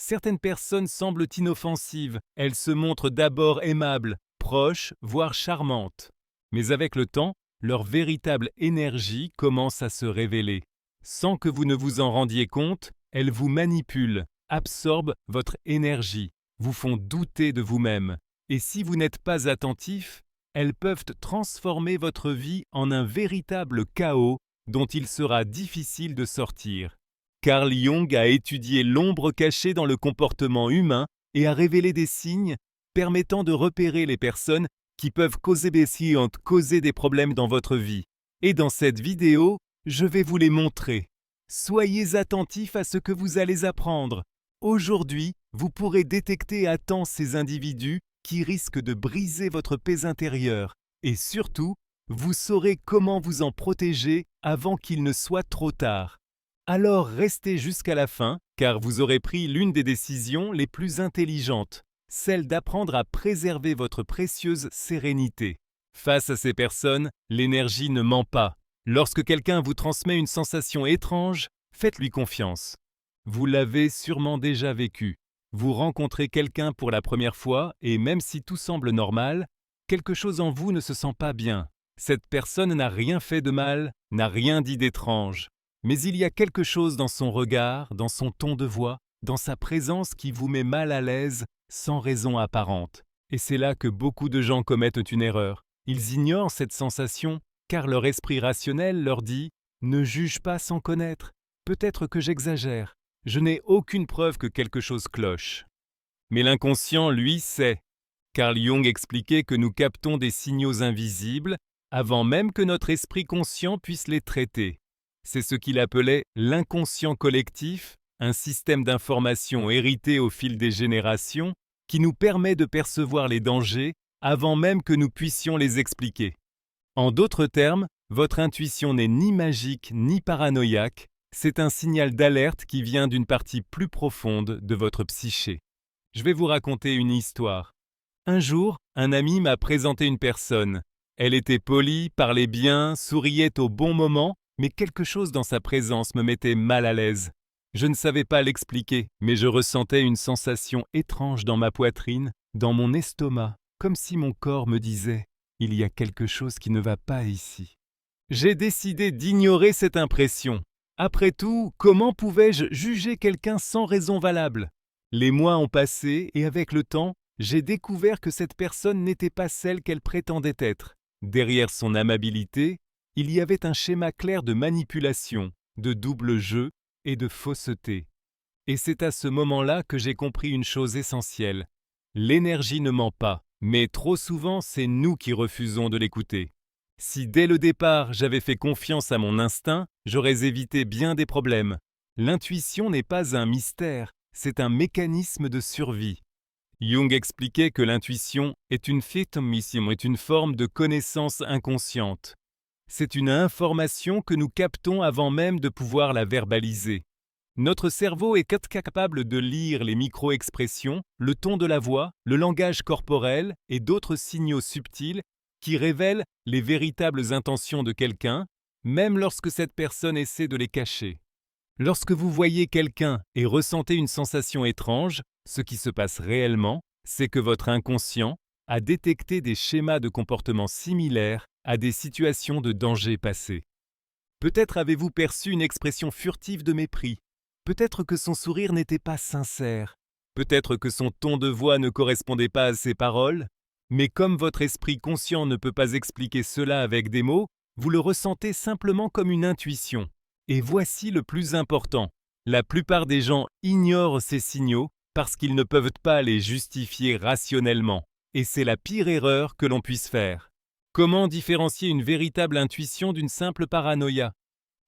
Certaines personnes semblent inoffensives, elles se montrent d'abord aimables, proches, voire charmantes. Mais avec le temps, leur véritable énergie commence à se révéler. Sans que vous ne vous en rendiez compte, elles vous manipulent, absorbent votre énergie, vous font douter de vous-même. Et si vous n'êtes pas attentif, elles peuvent transformer votre vie en un véritable chaos dont il sera difficile de sortir. Carl Jung a étudié l'ombre cachée dans le comportement humain et a révélé des signes permettant de repérer les personnes qui peuvent causer des problèmes dans votre vie. Et dans cette vidéo, je vais vous les montrer. Soyez attentifs à ce que vous allez apprendre. Aujourd'hui, vous pourrez détecter à temps ces individus qui risquent de briser votre paix intérieure. Et surtout, vous saurez comment vous en protéger avant qu'il ne soit trop tard. Alors restez jusqu'à la fin, car vous aurez pris l'une des décisions les plus intelligentes, celle d'apprendre à préserver votre précieuse sérénité. Face à ces personnes, l'énergie ne ment pas. Lorsque quelqu'un vous transmet une sensation étrange, faites-lui confiance. Vous l'avez sûrement déjà vécu. Vous rencontrez quelqu'un pour la première fois et même si tout semble normal, quelque chose en vous ne se sent pas bien. Cette personne n'a rien fait de mal, n'a rien dit d'étrange. Mais il y a quelque chose dans son regard, dans son ton de voix, dans sa présence qui vous met mal à l'aise sans raison apparente. Et c'est là que beaucoup de gens commettent une erreur. Ils ignorent cette sensation car leur esprit rationnel leur dit « Ne juge pas sans connaître, peut-être que j'exagère, je n'ai aucune preuve que quelque chose cloche. » Mais l'inconscient, lui, sait. Carl Jung expliquait que nous captons des signaux invisibles avant même que notre esprit conscient puisse les traiter. C'est ce qu'il appelait l'inconscient collectif, un système d'information hérité au fil des générations qui nous permet de percevoir les dangers avant même que nous puissions les expliquer. En d'autres termes, votre intuition n'est ni magique ni paranoïaque, c'est un signal d'alerte qui vient d'une partie plus profonde de votre psyché. Je vais vous raconter une histoire. Un jour, un ami m'a présenté une personne. Elle était polie, parlait bien, souriait au bon moment, mais quelque chose dans sa présence me mettait mal à l'aise. Je ne savais pas l'expliquer, mais je ressentais une sensation étrange dans ma poitrine, dans mon estomac, comme si mon corps me disait « Il y a quelque chose qui ne va pas ici ». J'ai décidé d'ignorer cette impression. Après tout, comment pouvais-je juger quelqu'un sans raison valable? Les mois ont passé et avec le temps, j'ai découvert que cette personne n'était pas celle qu'elle prétendait être. Derrière son amabilité, il y avait un schéma clair de manipulation, de double jeu et de fausseté. Et c'est à ce moment-là que j'ai compris une chose essentielle. L'énergie ne ment pas, mais trop souvent c'est nous qui refusons de l'écouter. Si dès le départ j'avais fait confiance à mon instinct, j'aurais évité bien des problèmes. L'intuition n'est pas un mystère, c'est un mécanisme de survie. Jung expliquait que l'intuition est une forme de connaissance inconsciente. C'est une information que nous captons avant même de pouvoir la verbaliser. Notre cerveau est capable de lire les micro-expressions, le ton de la voix, le langage corporel et d'autres signaux subtils qui révèlent les véritables intentions de quelqu'un, même lorsque cette personne essaie de les cacher. Lorsque vous voyez quelqu'un et ressentez une sensation étrange, ce qui se passe réellement, c'est que votre inconscient a détecté des schémas de comportement similaires à des situations de danger passé. Peut-être avez-vous perçu une expression furtive de mépris. Peut-être que son sourire n'était pas sincère. Peut-être que son ton de voix ne correspondait pas à ses paroles. Mais comme votre esprit conscient ne peut pas expliquer cela avec des mots, vous le ressentez simplement comme une intuition. Et voici le plus important. La plupart des gens ignorent ces signaux parce qu'ils ne peuvent pas les justifier rationnellement. Et c'est la pire erreur que l'on puisse faire. Comment différencier une véritable intuition d'une simple paranoïa?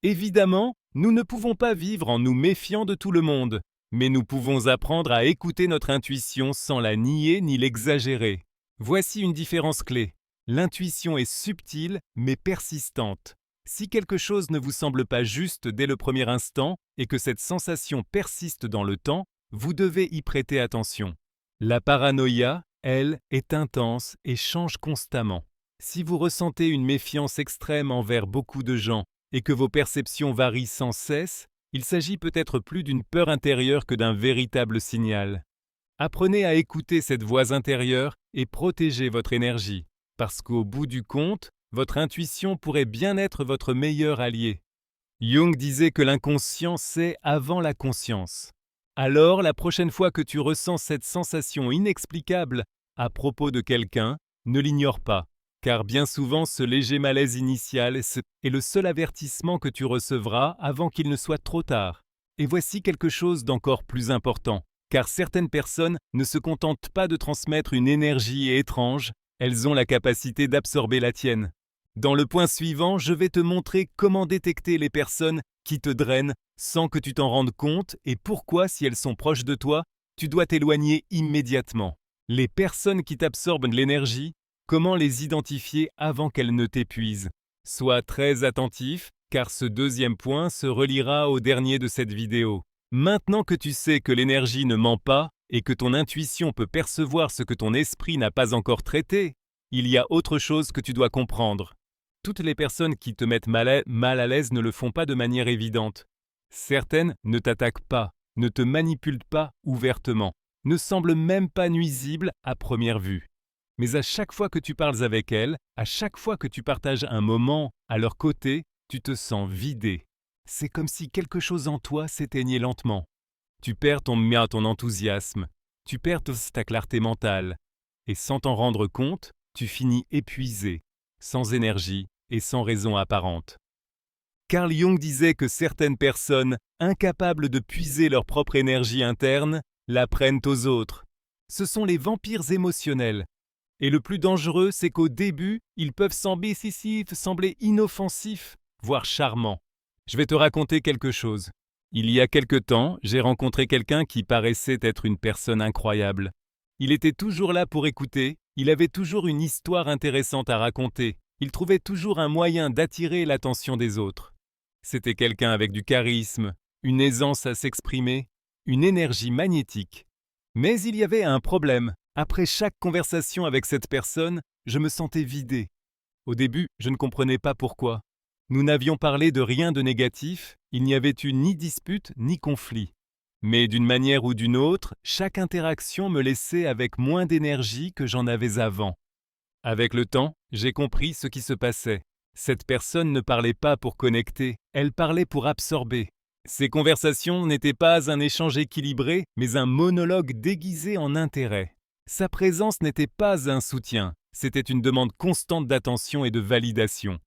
Évidemment, nous ne pouvons pas vivre en nous méfiant de tout le monde, mais nous pouvons apprendre à écouter notre intuition sans la nier ni l'exagérer. Voici une différence clé. L'intuition est subtile mais persistante. Si quelque chose ne vous semble pas juste dès le premier instant et que cette sensation persiste dans le temps, vous devez y prêter attention. La paranoïa, elle, est intense et change constamment. Si vous ressentez une méfiance extrême envers beaucoup de gens et que vos perceptions varient sans cesse, Il s'agit peut-être plus d'une peur intérieure que d'un véritable signal. Apprenez à écouter cette voix intérieure et protégez votre énergie, parce qu'au bout du compte, votre intuition pourrait bien être votre meilleur allié. Jung disait que l'inconscient sait avant la conscience. Alors, la prochaine fois que tu ressens cette sensation inexplicable à propos de quelqu'un, ne l'ignore pas, car bien souvent ce léger malaise initial est le seul avertissement que tu recevras avant qu'il ne soit trop tard. Et voici quelque chose d'encore plus important, car certaines personnes ne se contentent pas de transmettre une énergie étrange, elles ont la capacité d'absorber la tienne. Dans le point suivant, je vais te montrer comment détecter les personnes qui te drainent sans que tu t'en rendes compte et pourquoi, si elles sont proches de toi, tu dois t'éloigner immédiatement. Les personnes qui t'absorbent de l'énergie, comment les identifier avant qu'elles ne t'épuisent? Sois très attentif, car ce deuxième point se reliera au dernier de cette vidéo. Maintenant que tu sais que l'énergie ne ment pas et que ton intuition peut percevoir ce que ton esprit n'a pas encore traité, il y a autre chose que tu dois comprendre. Toutes les personnes qui te mettent mal à l'aise ne le font pas de manière évidente. Certaines ne t'attaquent pas, ne te manipulent pas ouvertement, ne semblent même pas nuisibles à première vue. Mais à chaque fois que tu parles avec elles, à chaque fois que tu partages un moment à leur côté, tu te sens vidé. C'est comme si quelque chose en toi s'éteignait lentement. Tu perds ton enthousiasme, tu perds ta clarté mentale, et sans t'en rendre compte, tu finis épuisé, sans énergie et sans raison apparente. Carl Jung disait que certaines personnes, incapables de puiser leur propre énergie interne, la prennent aux autres. Ce sont les vampires émotionnels. Et le plus dangereux, c'est qu'au début, ils peuvent sembler inoffensifs, voire charmants. Je vais te raconter quelque chose. Il y a quelque temps, j'ai rencontré quelqu'un qui paraissait être une personne incroyable. Il était toujours là pour écouter, il avait toujours une histoire intéressante à raconter, il trouvait toujours un moyen d'attirer l'attention des autres. C'était quelqu'un avec du charisme, une aisance à s'exprimer, une énergie magnétique. Mais il y avait un problème. Après chaque conversation avec cette personne, je me sentais vidé. Au début, je ne comprenais pas pourquoi. Nous n'avions parlé de rien de négatif, il n'y avait eu ni dispute ni conflit. Mais d'une manière ou d'une autre, chaque interaction me laissait avec moins d'énergie que j'en avais avant. Avec le temps, j'ai compris ce qui se passait. Cette personne ne parlait pas pour connecter, elle parlait pour absorber. Ces conversations n'étaient pas un échange équilibré, mais un monologue déguisé en intérêt. Sa présence n'était pas un soutien, c'était une demande constante d'attention et de validation.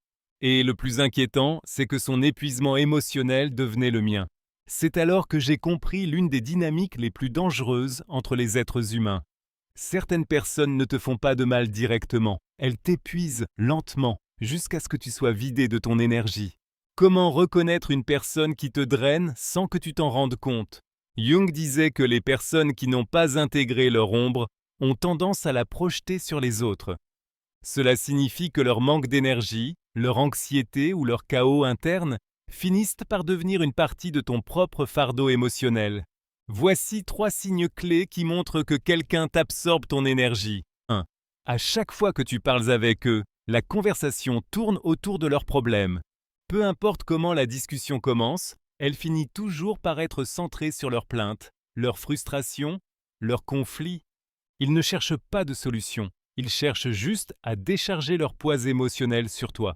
Et le plus inquiétant, c'est que son épuisement émotionnel devenait le mien. C'est alors que j'ai compris l'une des dynamiques les plus dangereuses entre les êtres humains. Certaines personnes ne te font pas de mal directement, elles t'épuisent lentement, jusqu'à ce que tu sois vidé de ton énergie. Comment reconnaître une personne qui te draine sans que tu t'en rendes compte? Jung disait que les personnes qui n'ont pas intégré leur ombre ont tendance à la projeter sur les autres. Cela signifie que leur manque d'énergie, leur anxiété ou leur chaos interne finissent par devenir une partie de ton propre fardeau émotionnel. Voici 3 signes clés qui montrent que quelqu'un t'absorbe ton énergie. 1. À chaque fois que tu parles avec eux, la conversation tourne autour de leurs problèmes. Peu importe comment la discussion commence, elle finit toujours par être centrée sur leurs plaintes, leurs frustrations, leurs conflits. Ils ne cherchent pas de solution, ils cherchent juste à décharger leur poids émotionnel sur toi.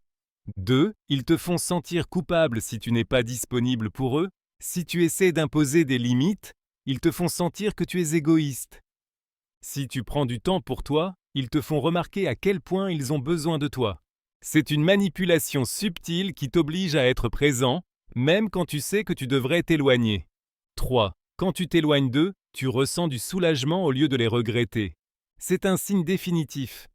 2. Ils te font sentir coupable si tu n'es pas disponible pour eux. Si tu essaies d'imposer des limites, ils te font sentir que tu es égoïste. Si tu prends du temps pour toi, ils te font remarquer à quel point ils ont besoin de toi. C'est une manipulation subtile qui t'oblige à être présent, même quand tu sais que tu devrais t'éloigner. 3. Quand tu t'éloignes d'eux, tu ressens du soulagement au lieu de les regretter. C'est un signe définitif.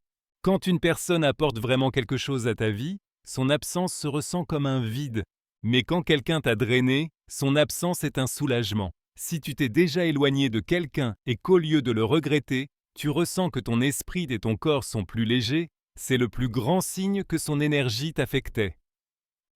Quand une personne apporte vraiment quelque chose à ta vie, son absence se ressent comme un vide. Mais quand quelqu'un t'a drainé, son absence est un soulagement. Si tu t'es déjà éloigné de quelqu'un et qu'au lieu de le regretter, tu ressens que ton esprit et ton corps sont plus légers, c'est le plus grand signe que son énergie t'affectait.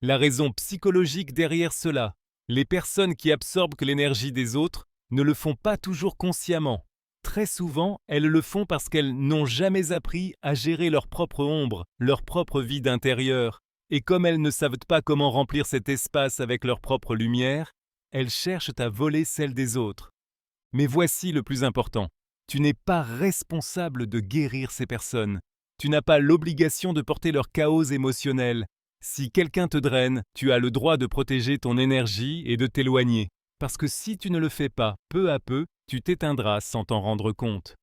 La raison psychologique derrière cela, les personnes qui absorbent l'énergie des autres ne le font pas toujours consciemment. Très souvent, elles le font parce qu'elles n'ont jamais appris à gérer leur propre ombre, leur propre vide intérieur. Et comme elles ne savent pas comment remplir cet espace avec leur propre lumière, elles cherchent à voler celle des autres. Mais voici le plus important. Tu n'es pas responsable de guérir ces personnes. Tu n'as pas l'obligation de porter leur chaos émotionnel. Si quelqu'un te draine, tu as le droit de protéger ton énergie et de t'éloigner. Parce que si tu ne le fais pas, peu à peu, tu t'éteindras sans t'en rendre compte.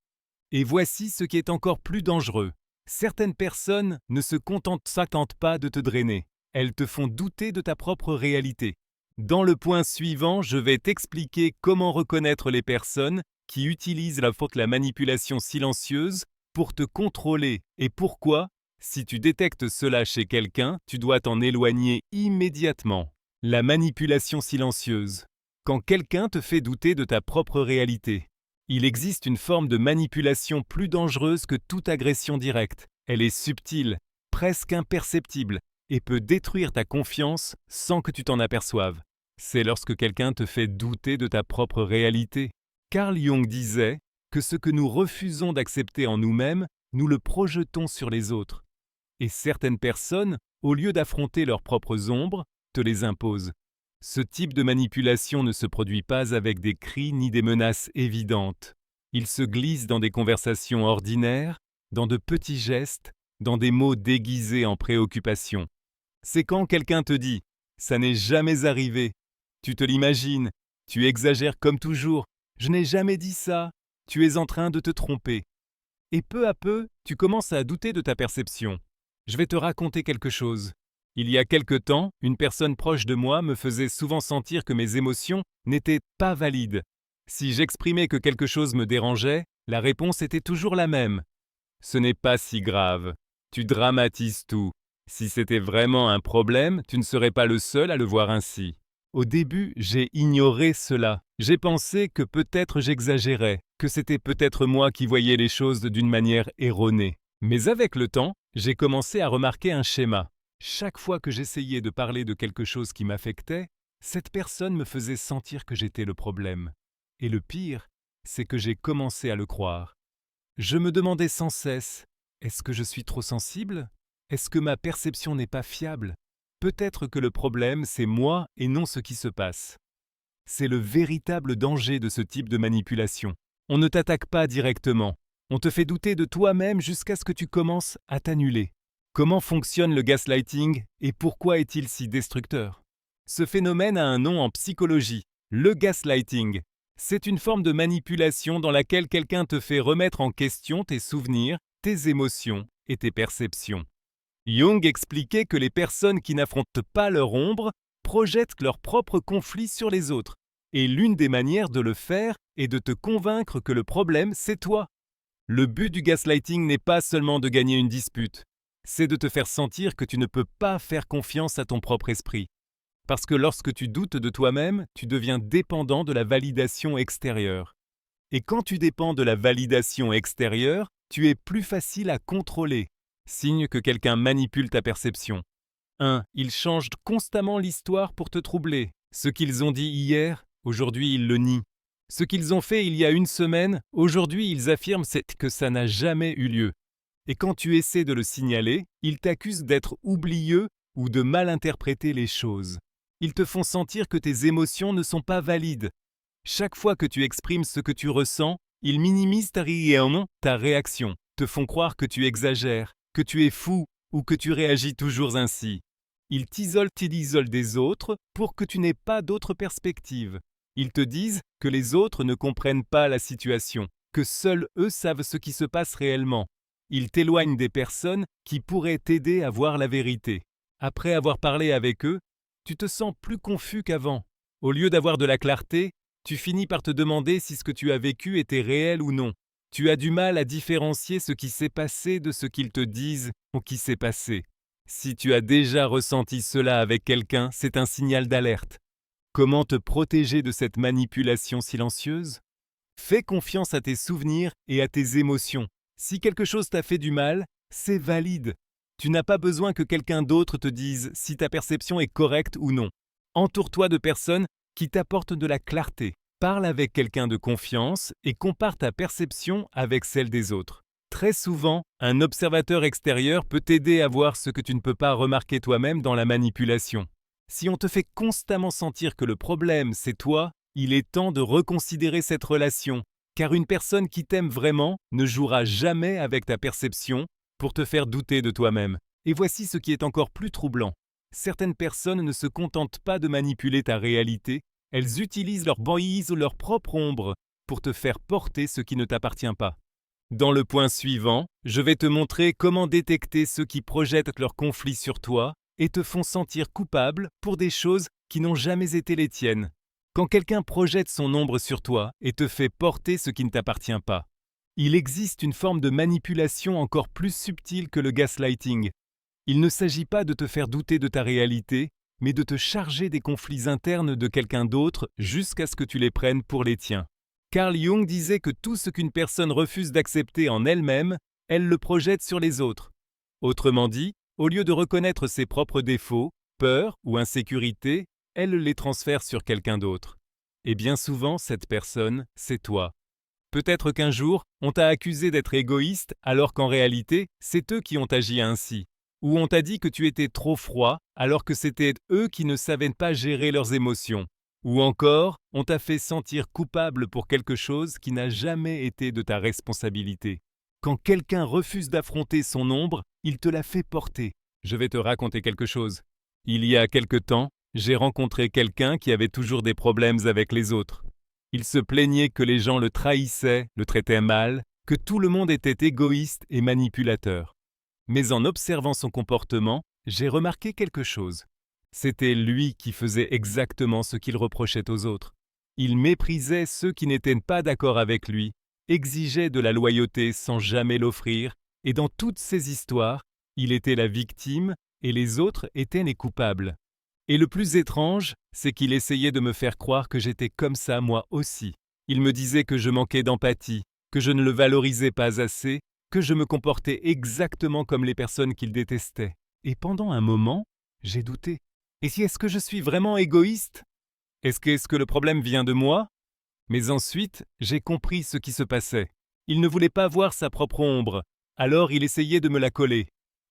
Et voici ce qui est encore plus dangereux. Certaines personnes ne s'accantent pas de te drainer. Elles te font douter de ta propre réalité. Dans le point suivant, je vais t'expliquer comment reconnaître les personnes qui utilisent la manipulation silencieuse pour te contrôler et pourquoi, si tu détectes cela chez quelqu'un, tu dois t'en éloigner immédiatement. La manipulation silencieuse. Quand quelqu'un te fait douter de ta propre réalité. Il existe une forme de manipulation plus dangereuse que toute agression directe. Elle est subtile, presque imperceptible, et peut détruire ta confiance sans que tu t'en aperçoives. C'est lorsque quelqu'un te fait douter de ta propre réalité. Carl Jung disait que ce que nous refusons d'accepter en nous-mêmes, nous le projetons sur les autres. Et certaines personnes, au lieu d'affronter leurs propres ombres, te les imposent. Ce type de manipulation ne se produit pas avec des cris ni des menaces évidentes. Il se glisse dans des conversations ordinaires, dans de petits gestes, dans des mots déguisés en préoccupation. C'est quand quelqu'un te dit « ça n'est jamais arrivé », tu te l'imagines, tu exagères comme toujours, « je n'ai jamais dit ça », tu es en train de te tromper. Et peu à peu, tu commences à douter de ta perception. Je vais te raconter quelque chose. Il y a quelque temps, une personne proche de moi me faisait souvent sentir que mes émotions n'étaient pas valides. Si j'exprimais que quelque chose me dérangeait, la réponse était toujours la même. Ce n'est pas si grave. Tu dramatises tout. Si c'était vraiment un problème, tu ne serais pas le seul à le voir ainsi. Au début, j'ai ignoré cela. J'ai pensé que peut-être j'exagérais, que c'était peut-être moi qui voyais les choses d'une manière erronée. Mais avec le temps, j'ai commencé à remarquer un schéma. Chaque fois que j'essayais de parler de quelque chose qui m'affectait, cette personne me faisait sentir que j'étais le problème. Et le pire, c'est que j'ai commencé à le croire. Je me demandais sans cesse, est-ce que je suis trop sensible? Est-ce que ma perception n'est pas fiable? Peut-être que le problème, c'est moi et non ce qui se passe. C'est le véritable danger de ce type de manipulation. On ne t'attaque pas directement. On te fait douter de toi-même jusqu'à ce que tu commences à t'annuler. Comment fonctionne le gaslighting et pourquoi est-il si destructeur? Ce phénomène a un nom en psychologie, le gaslighting. C'est une forme de manipulation dans laquelle quelqu'un te fait remettre en question tes souvenirs, tes émotions et tes perceptions. Jung expliquait que les personnes qui n'affrontent pas leur ombre projettent leurs propres conflits sur les autres. Et l'une des manières de le faire est de te convaincre que le problème, c'est toi. Le but du gaslighting n'est pas seulement de gagner une dispute. C'est de te faire sentir que tu ne peux pas faire confiance à ton propre esprit. Parce que lorsque tu doutes de toi-même, tu deviens dépendant de la validation extérieure. Et quand tu dépends de la validation extérieure, tu es plus facile à contrôler, signe que quelqu'un manipule ta perception. 1. Ils changent constamment l'histoire pour te troubler. Ce qu'ils ont dit hier, aujourd'hui ils le nient. Ce qu'ils ont fait il y a une semaine, aujourd'hui ils affirment que ça n'a jamais eu lieu. Et quand tu essaies de le signaler, ils t'accusent d'être oublieux ou de mal interpréter les choses. Ils te font sentir que tes émotions ne sont pas valides. Chaque fois que tu exprimes ce que tu ressens, ils minimisent ta réaction, te font croire que tu exagères, que tu es fou ou que tu réagis toujours ainsi. Ils t'isolent des autres pour que tu n'aies pas d'autre perspective. Ils te disent que les autres ne comprennent pas la situation, que seuls eux savent ce qui se passe réellement. Ils t'éloignent des personnes qui pourraient t'aider à voir la vérité. Après avoir parlé avec eux, tu te sens plus confus qu'avant. Au lieu d'avoir de la clarté, tu finis par te demander si ce que tu as vécu était réel ou non. Tu as du mal à différencier ce qui s'est passé de ce qu'ils te disent ou qui s'est passé. Si tu as déjà ressenti cela avec quelqu'un, c'est un signal d'alerte. Comment te protéger de cette manipulation silencieuse? Fais confiance à tes souvenirs et à tes émotions. Si quelque chose t'a fait du mal, c'est valide. Tu n'as pas besoin que quelqu'un d'autre te dise si ta perception est correcte ou non. Entoure-toi de personnes qui t'apportent de la clarté. Parle avec quelqu'un de confiance et compare ta perception avec celle des autres. Très souvent, un observateur extérieur peut t'aider à voir ce que tu ne peux pas remarquer toi-même dans la manipulation. Si on te fait constamment sentir que le problème, c'est toi, il est temps de reconsidérer cette relation, car une personne qui t'aime vraiment ne jouera jamais avec ta perception pour te faire douter de toi-même. Et voici ce qui est encore plus troublant. Certaines personnes ne se contentent pas de manipuler ta réalité, elles utilisent leur brise ou leur propre ombre pour te faire porter ce qui ne t'appartient pas. Dans le point suivant, je vais te montrer comment détecter ceux qui projettent leurs conflits sur toi et te font sentir coupable pour des choses qui n'ont jamais été les tiennes. Quand quelqu'un projette son ombre sur toi et te fait porter ce qui ne t'appartient pas, il existe une forme de manipulation encore plus subtile que le gaslighting. Il ne s'agit pas de te faire douter de ta réalité, mais de te charger des conflits internes de quelqu'un d'autre jusqu'à ce que tu les prennes pour les tiens. Carl Jung disait que tout ce qu'une personne refuse d'accepter en elle-même, elle le projette sur les autres. Autrement dit, au lieu de reconnaître ses propres défauts, peurs ou insécurités, elle les transfère sur quelqu'un d'autre. Et bien souvent, cette personne, c'est toi. Peut-être qu'un jour, on t'a accusé d'être égoïste alors qu'en réalité, c'est eux qui ont agi ainsi. Ou on t'a dit que tu étais trop froid alors que c'était eux qui ne savaient pas gérer leurs émotions. Ou encore, on t'a fait sentir coupable pour quelque chose qui n'a jamais été de ta responsabilité. Quand quelqu'un refuse d'affronter son ombre, il te la fait porter. Je vais te raconter quelque chose. Il y a quelque temps, j'ai rencontré quelqu'un qui avait toujours des problèmes avec les autres. Il se plaignait que les gens le trahissaient, le traitaient mal, que tout le monde était égoïste et manipulateur. Mais en observant son comportement, j'ai remarqué quelque chose. C'était lui qui faisait exactement ce qu'il reprochait aux autres. Il méprisait ceux qui n'étaient pas d'accord avec lui, exigeait de la loyauté sans jamais l'offrir, et dans toutes ces histoires, il était la victime et les autres étaient les coupables. Et le plus étrange, c'est qu'il essayait de me faire croire que j'étais comme ça moi aussi. Il me disait que je manquais d'empathie, que je ne le valorisais pas assez, que je me comportais exactement comme les personnes qu'il détestait. Et pendant un moment, j'ai douté. Et si est-ce que je suis vraiment égoïste? Est-ce que le problème vient de moi? Mais ensuite, j'ai compris ce qui se passait. Il ne voulait pas voir sa propre ombre, alors il essayait de me la coller.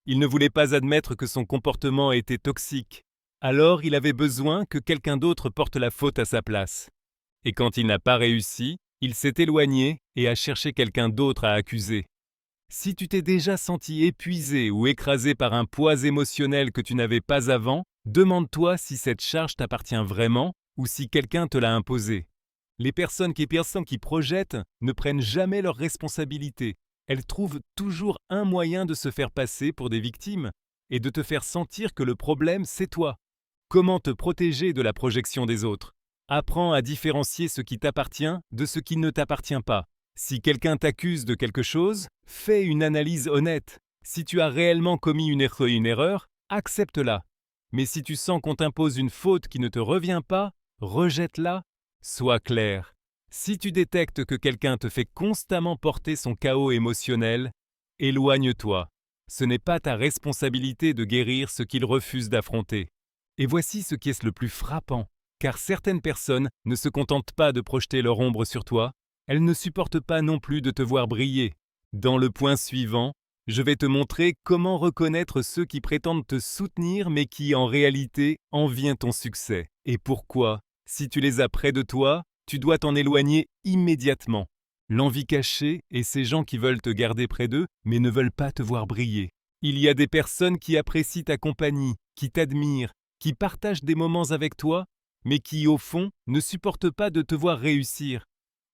Il ne voulait pas admettre que son comportement était toxique. Alors il avait besoin que quelqu'un d'autre porte la faute à sa place. Et quand il n'a pas réussi, il s'est éloigné et a cherché quelqu'un d'autre à accuser. Si tu t'es déjà senti épuisé ou écrasé par un poids émotionnel que tu n'avais pas avant, demande-toi si cette charge t'appartient vraiment ou si quelqu'un te l'a imposée. Les personnes qui projettent ne prennent jamais leurs responsabilités. Elles trouvent toujours un moyen de se faire passer pour des victimes et de te faire sentir que le problème, c'est toi. Comment te protéger de la projection des autres? Apprends à différencier ce qui t'appartient de ce qui ne t'appartient pas. Si quelqu'un t'accuse de quelque chose, fais une analyse honnête. Si tu as réellement commis une erreur, accepte-la. Mais si tu sens qu'on t'impose une faute qui ne te revient pas, rejette-la. Sois clair. Si tu détectes que quelqu'un te fait constamment porter son chaos émotionnel, éloigne-toi. Ce n'est pas ta responsabilité de guérir ce qu'il refuse d'affronter. Et voici ce qui est le plus frappant, car certaines personnes ne se contentent pas de projeter leur ombre sur toi, elles ne supportent pas non plus de te voir briller. Dans le point suivant, je vais te montrer comment reconnaître ceux qui prétendent te soutenir mais qui en réalité envient ton succès. Et pourquoi, si tu les as près de toi, tu dois t'en éloigner immédiatement. L'envie cachée est ces gens qui veulent te garder près d'eux mais ne veulent pas te voir briller. Il y a des personnes qui apprécient ta compagnie, qui t'admirent, qui partagent des moments avec toi, mais qui, au fond, ne supportent pas de te voir réussir.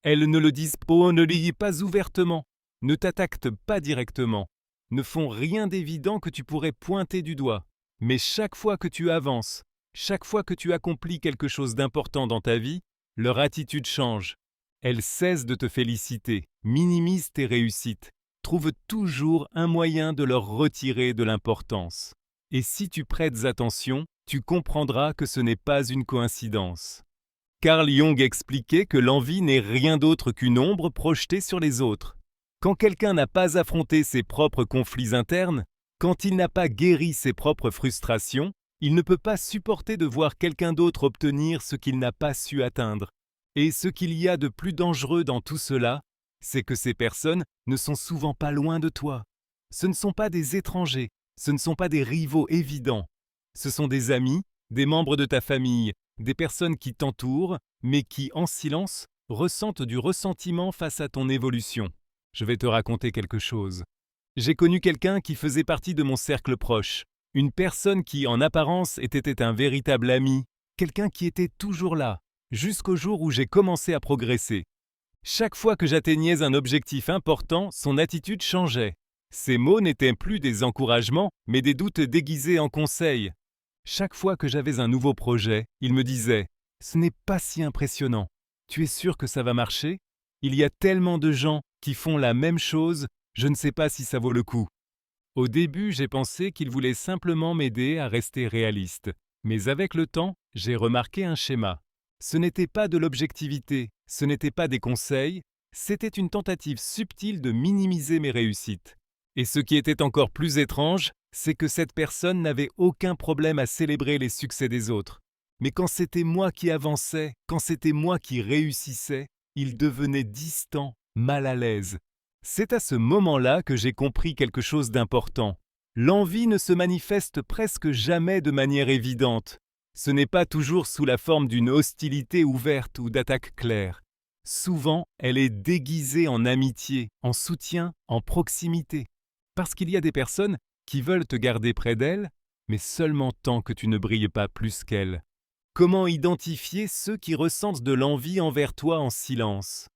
Elles ne le disent pas, ne le disent pas ouvertement, ne t'attaquent pas directement, ne font rien d'évident que tu pourrais pointer du doigt. Mais chaque fois que tu avances, chaque fois que tu accomplis quelque chose d'important dans ta vie, leur attitude change. Elles cessent de te féliciter, minimisent tes réussites, trouvent toujours un moyen de leur retirer de l'importance. Et si tu prêtes attention, tu comprendras que ce n'est pas une coïncidence. Carl Jung expliquait que l'envie n'est rien d'autre qu'une ombre projetée sur les autres. Quand quelqu'un n'a pas affronté ses propres conflits internes, quand il n'a pas guéri ses propres frustrations, il ne peut pas supporter de voir quelqu'un d'autre obtenir ce qu'il n'a pas su atteindre. Et ce qu'il y a de plus dangereux dans tout cela, c'est que ces personnes ne sont souvent pas loin de toi. Ce ne sont pas des étrangers, ce ne sont pas des rivaux évidents. Ce sont des amis, des membres de ta famille, des personnes qui t'entourent, mais qui, en silence, ressentent du ressentiment face à ton évolution. Je vais te raconter quelque chose. J'ai connu quelqu'un qui faisait partie de mon cercle proche, une personne qui, en apparence, était un véritable ami, quelqu'un qui était toujours là, jusqu'au jour où j'ai commencé à progresser. Chaque fois que j'atteignais un objectif important, son attitude changeait. Ses mots n'étaient plus des encouragements, mais des doutes déguisés en conseils. Chaque fois que j'avais un nouveau projet, il me disait « Ce n'est pas si impressionnant. Tu es sûr que ça va marcher? Il y a tellement de gens qui font la même chose, je ne sais pas si ça vaut le coup. » Au début, j'ai pensé qu'il voulait simplement m'aider à rester réaliste. Mais avec le temps, j'ai remarqué un schéma. Ce n'était pas de l'objectivité, ce n'était pas des conseils, c'était une tentative subtile de minimiser mes réussites. Et ce qui était encore plus étrange, c'est que cette personne n'avait aucun problème à célébrer les succès des autres. Mais quand c'était moi qui avançais, quand c'était moi qui réussissais, il devenait distant, mal à l'aise. C'est à ce moment-là que j'ai compris quelque chose d'important. L'envie ne se manifeste presque jamais de manière évidente. Ce n'est pas toujours sous la forme d'une hostilité ouverte ou d'attaque claire. Souvent, elle est déguisée en amitié, en soutien, en proximité. Parce qu'il y a des personnes qui veulent te garder près d'elles, mais seulement tant que tu ne brilles pas plus qu'elles. Comment identifier ceux qui ressentent de l'envie envers toi en silence?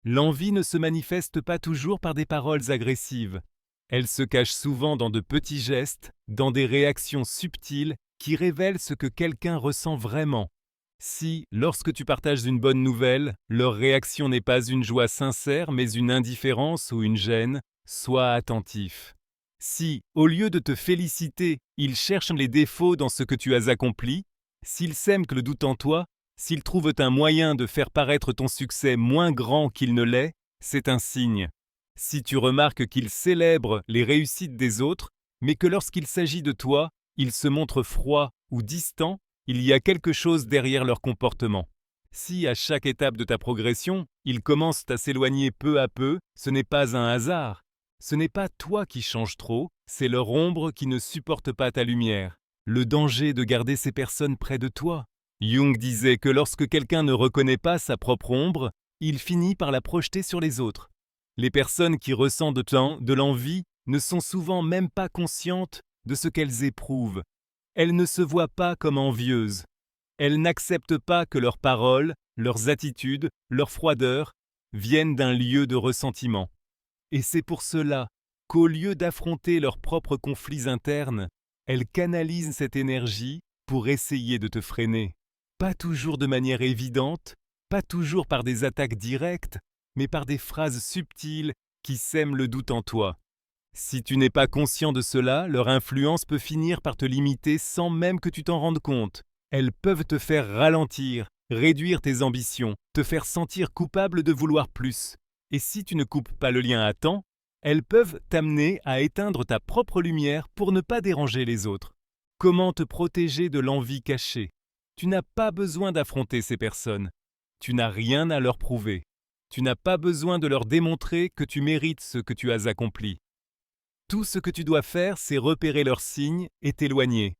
L'envie ne se manifeste pas toujours par des paroles agressives. Elle se cache souvent dans de petits gestes, dans des réactions subtiles qui révèlent ce que quelqu'un ressent vraiment. Si, lorsque tu partages une bonne nouvelle, leur réaction n'est pas une joie sincère mais une indifférence ou une gêne, sois attentif. Si, au lieu de te féliciter, ils cherchent les défauts dans ce que tu as accompli, s'ils sèment le doute en toi, s'ils trouvent un moyen de faire paraître ton succès moins grand qu'il ne l'est, c'est un signe. Si tu remarques qu'ils célèbrent les réussites des autres, mais que lorsqu'il s'agit de toi, ils se montrent froids ou distants, il y a quelque chose derrière leur comportement. Si à chaque étape de ta progression, ils commencent à s'éloigner peu à peu, ce n'est pas un hasard. Ce n'est pas toi qui changes trop, c'est leur ombre qui ne supporte pas ta lumière. Le danger de garder ces personnes près de toi. Jung disait que lorsque quelqu'un ne reconnaît pas sa propre ombre, il finit par la projeter sur les autres. Les personnes qui ressentent de l'envie ne sont souvent même pas conscientes de ce qu'elles éprouvent. Elles ne se voient pas comme envieuses. Elles n'acceptent pas que leurs paroles, leurs attitudes, leur froideur viennent d'un lieu de ressentiment. Et c'est pour cela qu'au lieu d'affronter leurs propres conflits internes, elles canalisent cette énergie pour essayer de te freiner. Pas toujours de manière évidente, pas toujours par des attaques directes, mais par des phrases subtiles qui sèment le doute en toi. Si tu n'es pas conscient de cela, leur influence peut finir par te limiter sans même que tu t'en rendes compte. Elles peuvent te faire ralentir, réduire tes ambitions, te faire sentir coupable de vouloir plus. Et si tu ne coupes pas le lien à temps, elles peuvent t'amener à éteindre ta propre lumière pour ne pas déranger les autres. Comment te protéger de l'envie cachée? Tu n'as pas besoin d'affronter ces personnes. Tu n'as rien à leur prouver. Tu n'as pas besoin de leur démontrer que tu mérites ce que tu as accompli. Tout ce que tu dois faire, c'est repérer leurs signes et t'éloigner.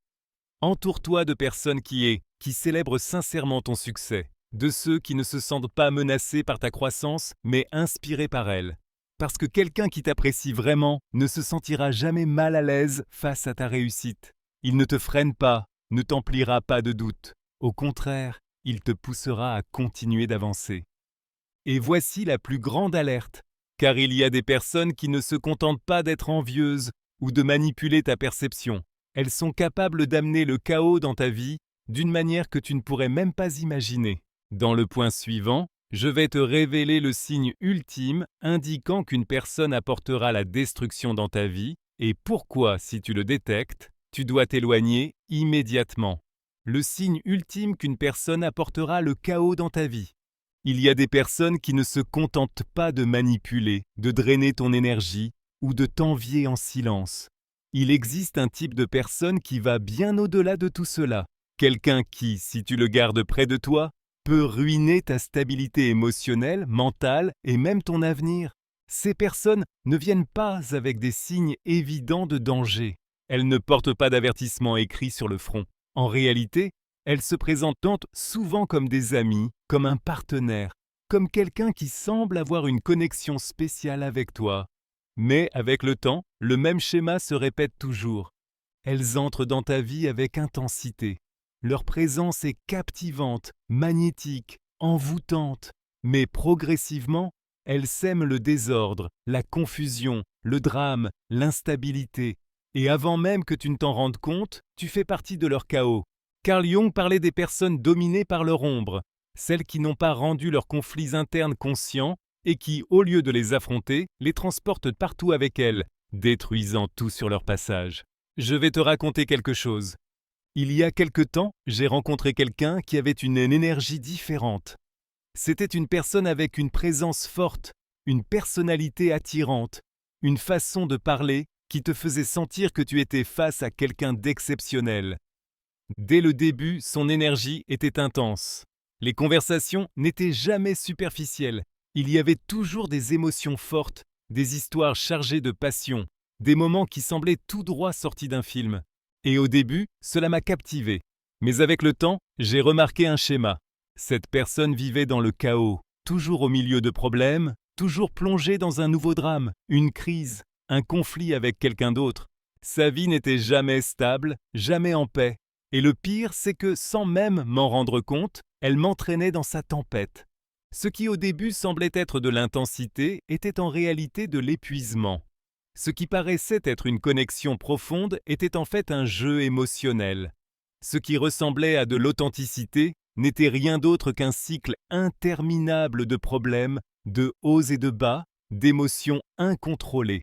Entoure-toi de personnes qui célèbrent sincèrement ton succès, de ceux qui ne se sentent pas menacés par ta croissance, mais inspirés par elle. Parce que quelqu'un qui t'apprécie vraiment ne se sentira jamais mal à l'aise face à ta réussite. Il ne te freine pas, ne t'emplira pas de doutes. Au contraire, il te poussera à continuer d'avancer. Et voici la plus grande alerte, car il y a des personnes qui ne se contentent pas d'être envieuses ou de manipuler ta perception. Elles sont capables d'amener le chaos dans ta vie d'une manière que tu ne pourrais même pas imaginer. Dans le point suivant, je vais te révéler le signe ultime indiquant qu'une personne apportera la destruction dans ta vie et pourquoi, si tu le détectes, tu dois t'éloigner immédiatement. Le signe ultime qu'une personne apportera le chaos dans ta vie. Il y a des personnes qui ne se contentent pas de manipuler, de drainer ton énergie ou de t'envier en silence. Il existe un type de personne qui va bien au-delà de tout cela. Quelqu'un qui, si tu le gardes près de toi, peut ruiner ta stabilité émotionnelle, mentale et même ton avenir. Ces personnes ne viennent pas avec des signes évidents de danger. Elles ne portent pas d'avertissement écrit sur le front. En réalité, elles se présentent souvent comme des amis, comme un partenaire, comme quelqu'un qui semble avoir une connexion spéciale avec toi. Mais avec le temps, le même schéma se répète toujours. Elles entrent dans ta vie avec intensité. Leur présence est captivante, magnétique, envoûtante, mais progressivement, elles sèment le désordre, la confusion, le drame, l'instabilité. Et avant même que tu ne t'en rendes compte, tu fais partie de leur chaos. Carl Jung parlait des personnes dominées par leur ombre, celles qui n'ont pas rendu leurs conflits internes conscients et qui, au lieu de les affronter, les transportent partout avec elles, détruisant tout sur leur passage. Je vais te raconter quelque chose. Il y a quelque temps, j'ai rencontré quelqu'un qui avait une énergie différente. C'était une personne avec une présence forte, une personnalité attirante, une façon de parler qui te faisait sentir que tu étais face à quelqu'un d'exceptionnel. Dès le début, son énergie était intense. Les conversations n'étaient jamais superficielles. Il y avait toujours des émotions fortes, des histoires chargées de passion, des moments qui semblaient tout droit sortis d'un film. Et au début, cela m'a captivé. Mais avec le temps, j'ai remarqué un schéma. Cette personne vivait dans le chaos, toujours au milieu de problèmes, toujours plongée dans un nouveau drame, une crise, un conflit avec quelqu'un d'autre. Sa vie n'était jamais stable, jamais en paix. Et le pire, c'est que, sans même m'en rendre compte, elle m'entraînait dans sa tempête. Ce qui au début semblait être de l'intensité était en réalité de l'épuisement. Ce qui paraissait être une connexion profonde était en fait un jeu émotionnel. Ce qui ressemblait à de l'authenticité n'était rien d'autre qu'un cycle interminable de problèmes, de hauts et de bas, d'émotions incontrôlées.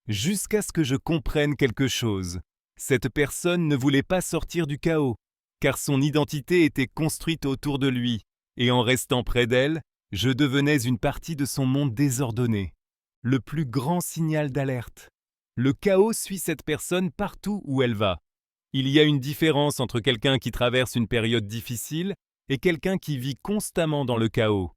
Jusqu'à ce que je comprenne quelque chose. Cette personne ne voulait pas sortir du chaos, car son identité était construite autour de lui, et en restant près d'elle, je devenais une partie de son monde désordonné. Le plus grand signal d'alerte. Le chaos suit cette personne partout où elle va. Il y a une différence entre quelqu'un qui traverse une période difficile et quelqu'un qui vit constamment dans le chaos.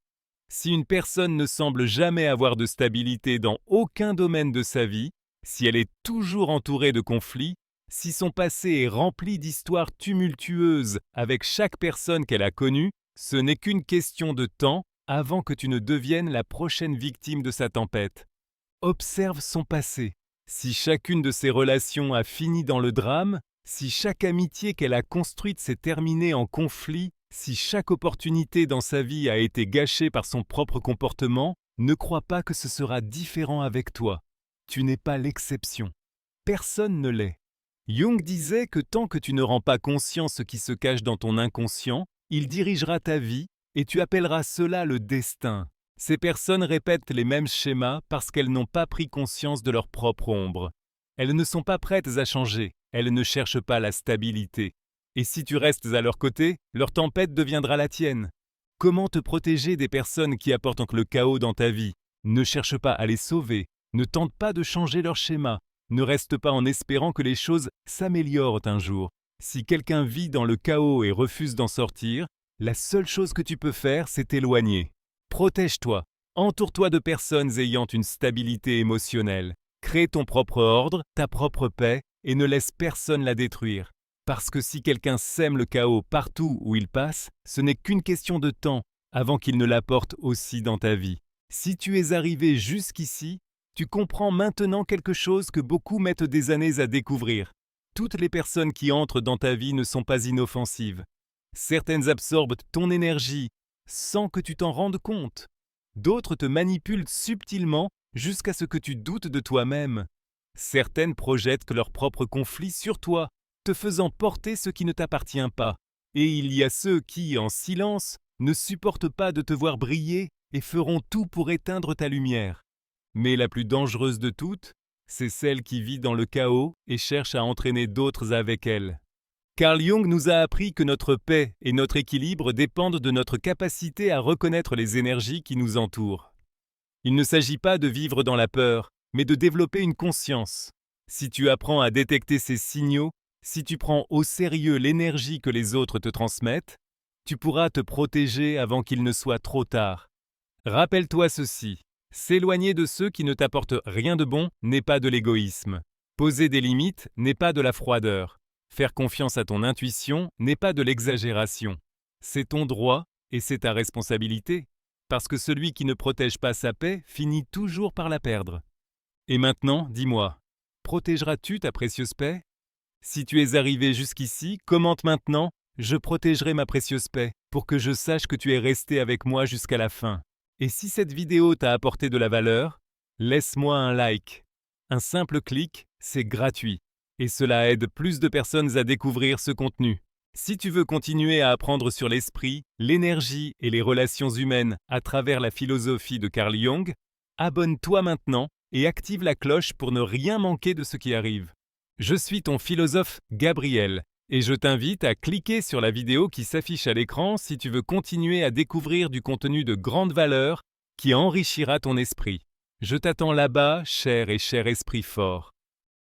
Si une personne ne semble jamais avoir de stabilité dans aucun domaine de sa vie, si elle est toujours entourée de conflits, si son passé est rempli d'histoires tumultueuses avec chaque personne qu'elle a connue, ce n'est qu'une question de temps avant que tu ne deviennes la prochaine victime de sa tempête. Observe son passé. Si chacune de ses relations a fini dans le drame, si chaque amitié qu'elle a construite s'est terminée en conflit, si chaque opportunité dans sa vie a été gâchée par son propre comportement, ne crois pas que ce sera différent avec toi. Tu n'es pas l'exception. Personne ne l'est. Jung disait que tant que tu ne rends pas conscient ce qui se cache dans ton inconscient, il dirigera ta vie et tu appelleras cela le destin. Ces personnes répètent les mêmes schémas parce qu'elles n'ont pas pris conscience de leur propre ombre. Elles ne sont pas prêtes à changer, elles ne cherchent pas la stabilité. Et si tu restes à leur côté, leur tempête deviendra la tienne. Comment te protéger des personnes qui apportent le chaos dans ta vie? Ne cherche pas à les sauver, ne tente pas de changer leur schéma. Ne reste pas en espérant que les choses s'améliorent un jour. Si quelqu'un vit dans le chaos et refuse d'en sortir, la seule chose que tu peux faire, c'est t'éloigner. Protège-toi. Entoure-toi de personnes ayant une stabilité émotionnelle. Crée ton propre ordre, ta propre paix, et ne laisse personne la détruire. Parce que si quelqu'un sème le chaos partout où il passe, ce n'est qu'une question de temps avant qu'il ne l'apporte aussi dans ta vie. Si tu es arrivé jusqu'ici, tu comprends maintenant quelque chose que beaucoup mettent des années à découvrir. Toutes les personnes qui entrent dans ta vie ne sont pas inoffensives. Certaines absorbent ton énergie sans que tu t'en rendes compte. D'autres te manipulent subtilement jusqu'à ce que tu doutes de toi-même. Certaines projettent leurs propres conflits sur toi, te faisant porter ce qui ne t'appartient pas. Et il y a ceux qui, en silence, ne supportent pas de te voir briller et feront tout pour éteindre ta lumière. Mais la plus dangereuse de toutes, c'est celle qui vit dans le chaos et cherche à entraîner d'autres avec elle. Carl Jung nous a appris que notre paix et notre équilibre dépendent de notre capacité à reconnaître les énergies qui nous entourent. Il ne s'agit pas de vivre dans la peur, mais de développer une conscience. Si tu apprends à détecter ces signaux, si tu prends au sérieux l'énergie que les autres te transmettent, tu pourras te protéger avant qu'il ne soit trop tard. Rappelle-toi ceci. S'éloigner de ceux qui ne t'apportent rien de bon n'est pas de l'égoïsme. Poser des limites n'est pas de la froideur. Faire confiance à ton intuition n'est pas de l'exagération. C'est ton droit et c'est ta responsabilité. Parce que celui qui ne protège pas sa paix finit toujours par la perdre. Et maintenant, dis-moi, protégeras-tu ta précieuse paix? Si tu es arrivé jusqu'ici, commente maintenant « Je protégerai ma précieuse paix » pour que je sache que tu es resté avec moi jusqu'à la fin. Et si cette vidéo t'a apporté de la valeur, laisse-moi un like. Un simple clic, c'est gratuit. Et cela aide plus de personnes à découvrir ce contenu. Si tu veux continuer à apprendre sur l'esprit, l'énergie et les relations humaines à travers la philosophie de Carl Jung, abonne-toi maintenant et active la cloche pour ne rien manquer de ce qui arrive. Je suis ton philosophe Gabriel et je t'invite à cliquer sur la vidéo qui s'affiche à l'écran si tu veux continuer à découvrir du contenu de grande valeur qui enrichira ton esprit. Je t'attends là-bas, cher et cher esprit fort.